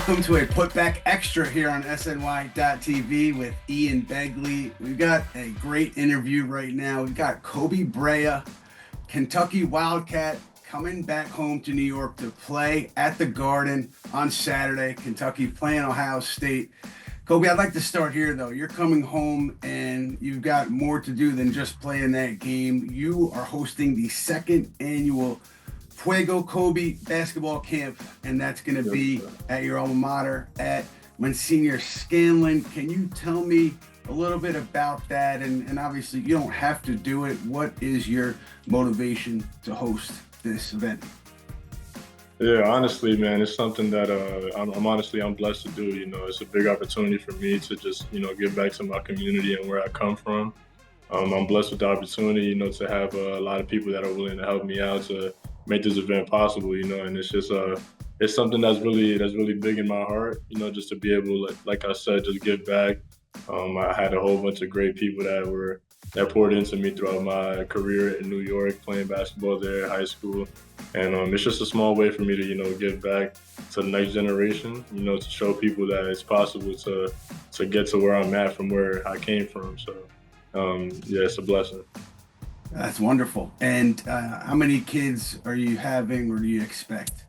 Welcome to a Putback Extra here on SNY.TV with Ian Begley. We've got a great interview right now. We've got Koby Brea, Kentucky Wildcat, coming back home to New York to play at the Garden on Saturday. Kentucky playing Ohio State. Koby, I'd like to start here, though. You're coming home, and you've got more to do than just playing that game. You are hosting the second annual Fuego Koby Basketball Camp, and that's going to be at your alma mater at Monsignor Scanlon. Can you tell me a little bit about that? And obviously, you don't have to do it. What is your motivation to host this event? Yeah, honestly, man, it's something that I'm blessed to do. You know, it's a big opportunity for me to just, give back to my community and where I come from. I'm blessed with the opportunity, to have a lot of people that are willing to help me out to make this event possible, and it's just it's something that's really big in my heart, just to be able, like I said, just give back. I had a whole bunch of great people that poured into me throughout my career in New York, playing basketball there, high school, and it's just a small way for me to give back to the next generation, to show people that it's possible to get to where I'm at from where I came from. So yeah, it's a blessing. That's wonderful. And how many kids are you having, or do you expect?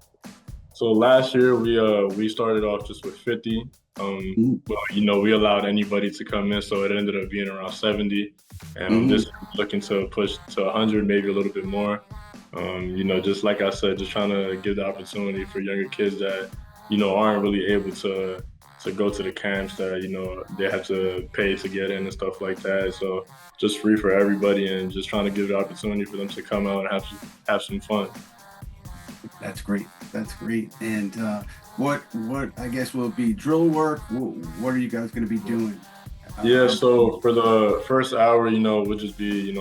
So last year we started off just with 50. Well, we allowed anybody to come in, so it ended up being around 70. And I'm just looking to push to 100, maybe a little bit more. Just like I said, just trying to give the opportunity for younger kids that, aren't really able to go to the camps that, they have to pay to get in and stuff like that. So just free for everybody, and just trying to give the opportunity for them to come out and have some fun. That's great. That's great. And what I guess will it be drill work? What are you guys going to be doing? Yeah, so for the first hour, we'll just be,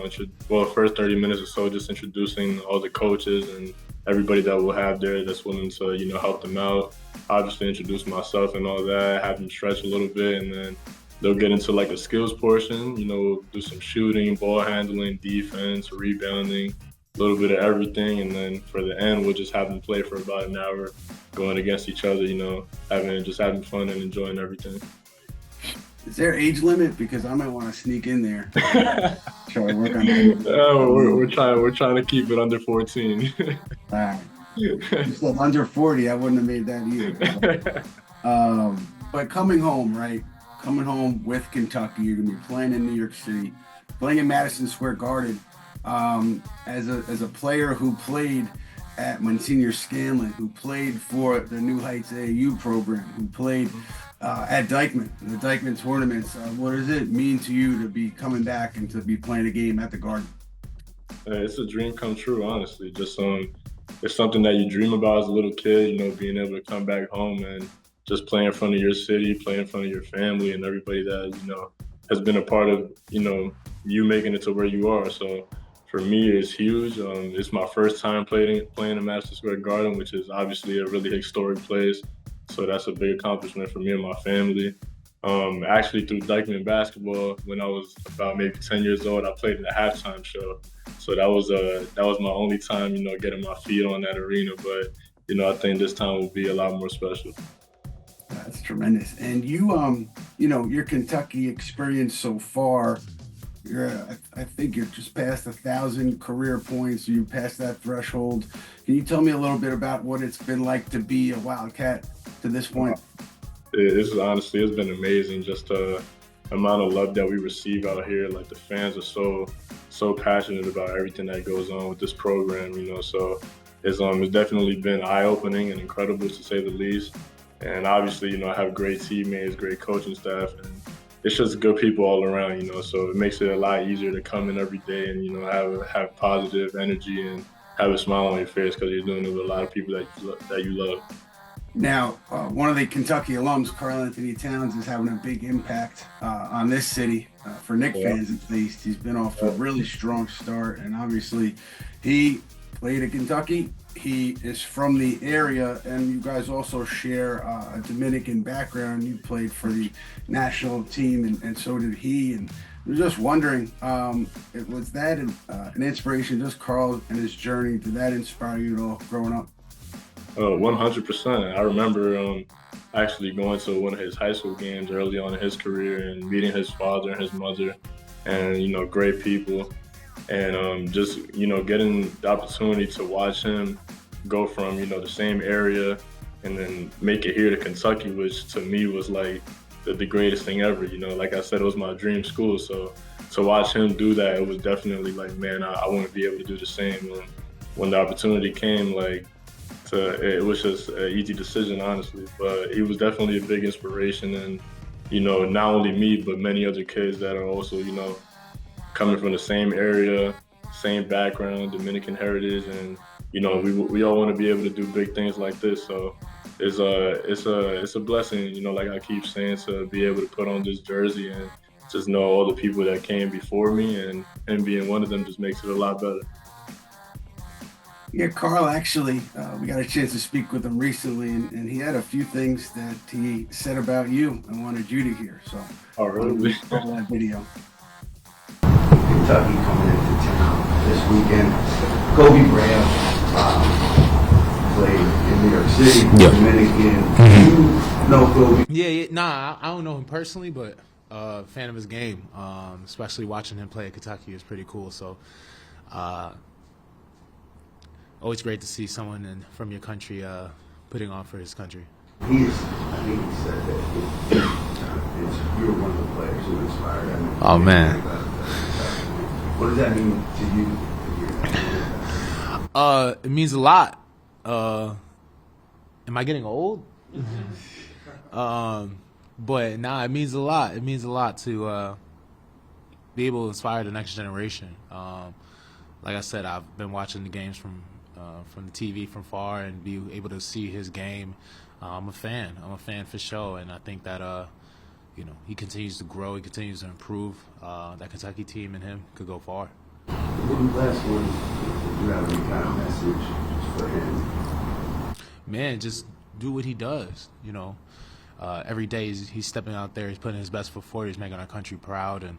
first 30 minutes or so, just introducing all the coaches and everybody that we'll have there that's willing to, help them out. Obviously introduce myself and all that, have them stretch a little bit, and then they'll get into like a skills portion, do some shooting, ball handling, defense, rebounding, a little bit of everything. And then for the end, we'll just have them play for about an hour, going against each other, having fun and enjoying everything. Is there age limit? Because I might want to sneak in there. Try to work on that. Oh, we're trying to keep it under 14. All right. You said under 40, I wouldn't have made that either. But coming home, right? Coming home with Kentucky, you're gonna be playing in New York City, playing in Madison Square Garden. As a player who played at Monsignor Scanlon, who played for the New Heights AAU program, who played at Dykeman, the Dykeman tournaments. What does it mean to you to be coming back and to be playing a game at the Garden? It's a dream come true, honestly. Just it's something that you dream about as a little kid, being able to come back home and just play in front of your city, play in front of your family and everybody that, has been a part of, you making it to where you are. So for me, it's huge. It's my first time playing in Madison Square Garden, which is obviously a really historic place. So that's a big accomplishment for me and my family. Actually, through Dykeman basketball, when I was about maybe 10 years old, I played in the halftime show. So that was my only time, getting my feet on that arena. But, I think this time will be a lot more special. That's tremendous. And you, your Kentucky experience so far, I think you're just past 1,000 career points. You passed that threshold. Can you tell me a little bit about what it's been like to be a Wildcat to this point? It's been amazing. Just the amount of love that we receive out here. Like, the fans are so passionate about everything that goes on with this program. So it's definitely been eye-opening and incredible, to say the least. And obviously, I have great teammates, great coaching staff, and it's just good people all around, so it makes it a lot easier to come in every day and, have positive energy and have a smile on your face, because you're doing it with a lot of people that you love. Now, one of the Kentucky alums, Karl-Anthony Towns, is having a big impact on this city, for Knicks fans at least. He's been off to a really strong start, and obviously he played at Kentucky. He is from the area, and you guys also share a Dominican background. You played for the national team, and so did he. And I was just wondering, was that an inspiration, just Karl and his journey? Did that inspire you at all growing up? 100%. I remember actually going to one of his high school games early on in his career and meeting his father and his mother, and great people, and just getting the opportunity to watch him go from the same area and then make it here to Kentucky, which to me was like the greatest thing ever. Like I said, it was my dream school, so to watch him do that, it was definitely like, man, I want to be able to do the same. When the opportunity came, like, it was just an easy decision, honestly. But he was definitely a big inspiration, and not only me, but many other kids that are also coming from the same area, same background, Dominican heritage, and we all want to be able to do big things like this. So it's a blessing, like I keep saying, to be able to put on this jersey and just know all the people that came before me, and being one of them just makes it a lot better. Yeah, Karl, actually, we got a chance to speak with him recently, and he had a few things that he said about you and wanted you to hear. So, oh, really? Roll that video. Kentucky coming into town this weekend. Koby Brea played in New York City, Dominican. You know Koby? Yeah, nah, I don't know him personally, but fan of his game. Especially watching him play at Kentucky is pretty cool. So, always great to see someone from your country putting on for his country. I think he said that you were one of the players who inspired him. Oh, man. What does that mean to you? It means a lot. Am I getting old? But nah, it means a lot. It means a lot to be able to inspire the next generation. Like I said, I've been watching the games from the TV from far and be able to see his game. I'm a fan. I'm a fan for sure, and I think that he continues to grow. He continues to improve. That Kentucky team and him could go far. Last one, do you have any kind of message for him? Man, just do what he does. Every day he's stepping out there. He's putting his best foot forward. He's making our country proud. And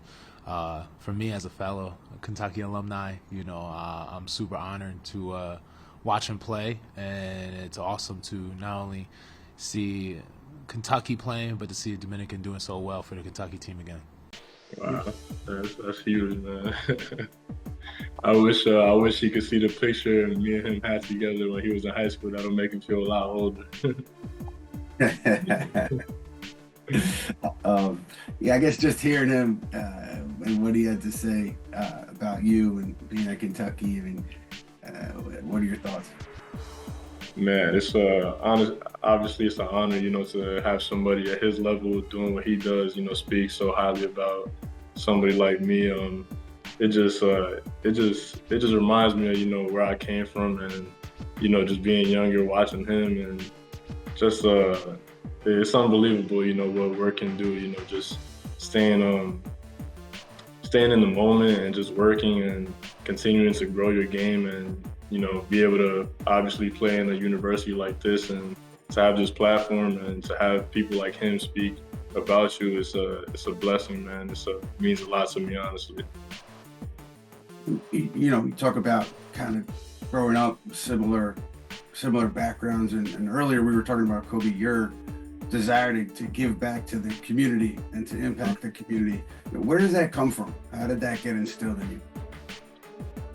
for me, as a fellow Kentucky alumni, I'm super honored to watch him play, and it's awesome to not only see Kentucky playing, but to see a Dominican doing so well for the Kentucky team again. Wow, that's huge, man. I wish he could see the picture of me and him had together when he was in high school. That'll make him feel a lot older. Yeah, I guess just hearing him and what he had to say about you and being at Kentucky. I mean, what are your thoughts? Man, it's obviously it's an honor, to have somebody at his level doing what he does, speak so highly about somebody like me. It just reminds me of, where I came from, and, just being younger, watching him, and just, it's unbelievable, what work can do, just staying in the moment and just working and continuing to grow your game, and be able to obviously play in a university like this, and to have this platform and to have people like him speak about you, it's a blessing, man. It means a lot to me, honestly. You talk about kind of growing up similar backgrounds, and earlier we were talking about, Koby, your desire to give back to the community and to impact the community. Where does that come from? How did that get instilled in you?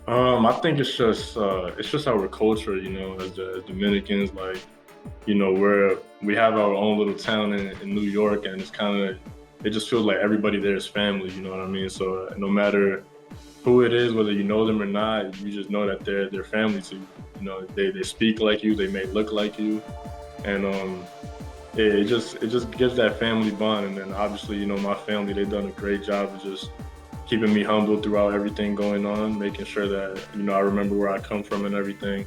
I think it's just our culture, as Dominicans, like, we have our own little town in New York, and it just feels like everybody there is family, you know what I mean? So no matter who it is, whether you know them or not, you just know that they're family to you. They speak like you, they may look like you, and it just gives that family bond. And then obviously, my family, they've done a great job of just keeping me humble throughout everything going on, making sure that, I remember where I come from and everything.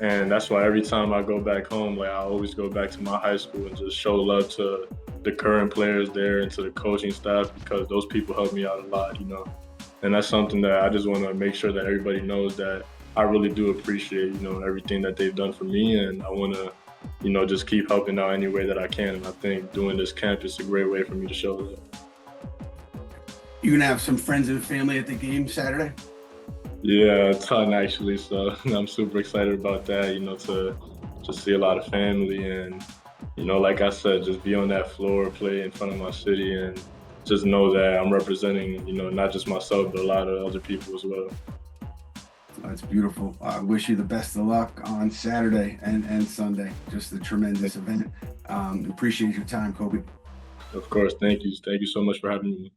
And that's why every time I go back home, like, I always go back to my high school and just show love to the current players there and to the coaching staff, because those people help me out a lot, And that's something that I just want to make sure that everybody knows, that I really do appreciate, everything that they've done for me. And I want to, just keep helping out any way that I can. And I think doing this camp is a great way for me to show that. You gonna have some friends and family at the game Saturday? Yeah, a ton actually. So I'm super excited about that, to just see a lot of family, and like I said, just be on that floor, play in front of my city, and just know that I'm representing, not just myself, but a lot of other people as well. That's beautiful. I wish you the best of luck on Saturday and Sunday. Just a tremendous event. Appreciate your time, Koby. Of course, thank you. Thank you so much for having me.